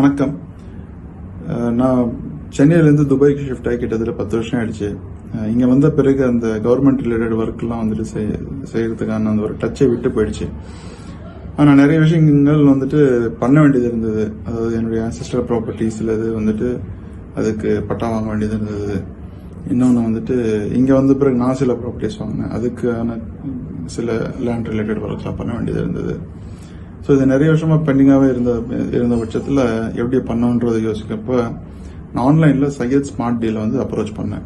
வணக்கம். நான் சென்னையிலேருந்து துபாய்க்கு ஷிஃப்ட் ஆகி கிட்டத்தட்ட 10 வருஷம் ஆயிடுச்சு. இங்கே வந்த பிறகு அந்த கவர்மெண்ட் ரிலேட்டட் ஒர்க்லாம் வந்துட்டு செய்யறதுக்கான அந்த ஒரு டச்சை விட்டு போயிடுச்சு. ஆனால் நிறைய விஷயங்கள் வந்துட்டு பண்ண வேண்டியது இருந்தது. அதாவது என்னுடைய ஆன்செஸ்டர் ப்ராப்பர்ட்டிஸில் இது வந்துட்டு அதுக்கு பட்டா வாங்க வேண்டியது இருந்தது. இன்னொன்று வந்துட்டு இங்கே வந்த பிறகு நான் சில ப்ராப்பர்ட்டிஸ் வாங்கினேன், அதுக்கான சில லேண்ட் ரிலேட்டட் ஒர்க்லாம் பண்ண வேண்டியது இருந்தது. ஸோ இது நிறைய வருஷமாக பெண்டிங்காகவே இருந்த பட்சத்தில் எப்படி பண்ணணுன்றதை யோசிக்கப்போ நான் ஆன்லைனில் சையத் ஸ்மார்ட் டீலை வந்து அப்ரோச் பண்ணேன்.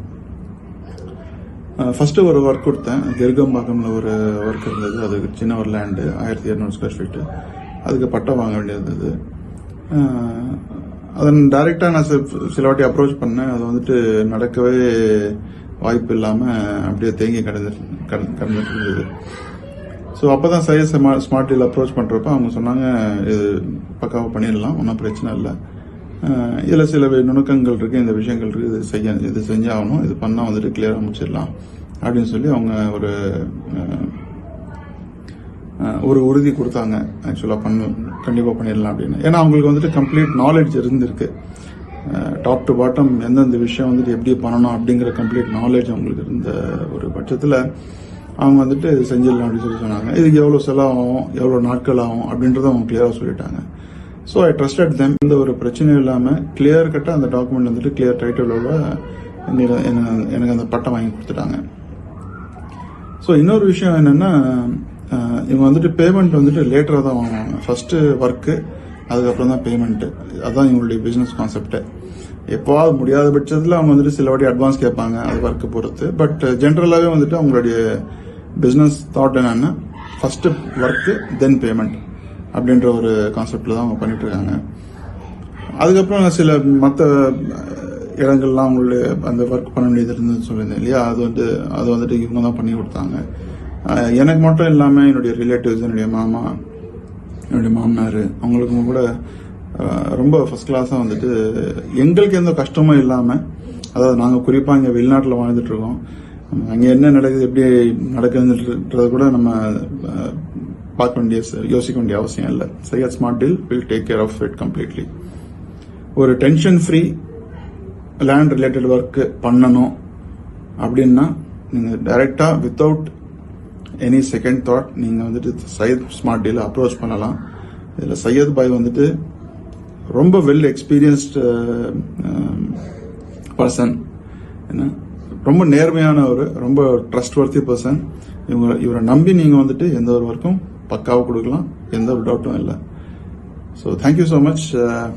ஃபர்ஸ்ட் ஒரு ஒர்க் கொடுத்தேன். கெர்கம்பாக்கம்ல ஒரு ஒர்க் இருந்தது. அது சின்ன ஒரு லேண்டு 1200 ஸ்கொயர் ஃபீட்டு. அதுக்கு பட்டா வாங்க வேண்டியது இருந்தது. அதன் டைரெக்டாக நான் சில வாட்டி அப்ரோச் பண்ணேன். அது வந்துட்டு நடக்கவே வாய்ப்பு இல்லாமல் அப்படியே தேங்கி கடந்துட்டு இருந்தது. ஸோ அப்போ தான் சையத் ஸ்மார்ட் டீல் அப்ரோச் பண்ணுறப்ப அவங்க சொன்னாங்க, இது பக்காவாக பண்ணிடலாம், ஒன்றும் பிரச்சனை இல்லை, இதில் சில நுணுக்கங்கள் இருக்குது, இந்த விஷயங்கள் இருக்குது, இது செஞ்சாகணும், இது பண்ணால் வந்துட்டு கிளியராக முடிச்சிடலாம் அப்படின்னு சொல்லி அவங்க ஒரு உறுதி கொடுத்தாங்க. ஆக்சுவலாக கண்டிப்பாக பண்ணிடலாம் அப்படின்னு. ஏன்னா அவங்களுக்கு வந்துட்டு கம்ப்ளீட் நாலேஜ் இருந்திருக்கு. டாப் டு பாட்டம் எந்தெந்த விஷயம் வந்துட்டு எப்படி பண்ணணும் அப்படிங்கிற கம்ப்ளீட் நாலேஜ் அவங்களுக்கு இருந்த ஒரு பட்சத்தில் அவங்க வந்துட்டு செஞ்சிடலாம் அப்படின்னு சொல்லி சொன்னாங்க. இதுக்கு எவ்வளோ செலவாகும், எவ்வளோ நாட்கள் ஆகும் அப்படின்றத அவங்க கிளியராக சொல்லிட்டாங்க. So I trusted them. எந்த ஒரு பிரச்சனையும் இல்லாமல் கிளியர் கட்டாக அந்த டாக்குமெண்ட் வந்துட்டு கிளியர் டைட்டிலோட எனக்கு அந்த பட்டம் வாங்கி கொடுத்துட்டாங்க. ஸோ இன்னொரு விஷயம் என்னென்னா, இவங்க வந்துட்டு பேமெண்ட் வந்துட்டு லேட்டராக தான் வாங்குவாங்க. ஃபர்ஸ்ட்டு ஒர்க்கு, அதுக்கப்புறம் தான் பேமெண்ட்டு. அதுதான் இவங்களுடைய பிஸ்னஸ் கான்செப்டே. எப்போவாது முடியாத பட்சத்தில் அவங்க வந்துட்டு சில வாட்டி அட்வான்ஸ் கேட்பாங்க, அது ஒர்க்கு பொறுத்து. பட் ஜென்ரலாகவே வந்துட்டு அவங்களுடைய பிஸ்னஸ் தாட் என்னன்னா, ஃபர்ஸ்ட் ஒர்க்கு தென் பேமெண்ட் அப்படின்ற ஒரு கான்செப்டில் தான் அவங்க பண்ணிட்டு இருக்காங்க. அதுக்கப்புறம் சில மற்ற இடங்கள்லாம் அவங்களுடைய அந்த ஒர்க் பண்ண வேண்டியது இருந்ததுன்னு சொல்லியிருந்தேன் இல்லையா, அது வந்துட்டு இவங்க தான் பண்ணி கொடுத்தாங்க. எனக்கு மட்டும் இல்லாமல் என்னுடைய ரிலேட்டிவ்ஸ், என்னுடைய மாமா, என்னுடைய மாமனார், அவங்களுக்கும் கூட ரொம்ப ஃபர்ஸ்ட் கிளாஸாக வந்துட்டு எங்களுக்கு எந்த கஷ்டமும் இல்லாமல், அதாவது நாங்கள் குறிப்பாக இங்கே வெளிநாட்டில் வாழ்ந்துட்டு இருக்கோம், அங்கே என்ன நடக்குது, எப்படி நடக்குதுன்றத கூட நம்ம யோசிக்க வேண்டிய அவசியம் இல்லை. Syed smart deal will take care of it completely. ஒரு tension free land related work பண்ணணும் அப்படின்னா நீங்கள் டைரெக்டாக வித்தவுட் எனி செகண்ட் தாட் நீங்கள் வந்துட்டு சையத் ஸ்மார்ட் டீலை அப்ரோச் பண்ணலாம். இதில் சையத் பாய் வந்துட்டு ரொம்ப வெல் எக்ஸ்பீரியன்ஸ்டு பர்சன், என்ன ரொம்ப நேர்மையான ரொம்ப ட்ரஸ்ட் வர்த்தி பர்சன். இவரை நம்பி நீங்கள் வந்துட்டு எந்த ஒரு ஒர்க்கும் பக்காவாக கொடுக்கலாம், எந்த ஒரு டவுட்டும் இல்லை. So thank you so much.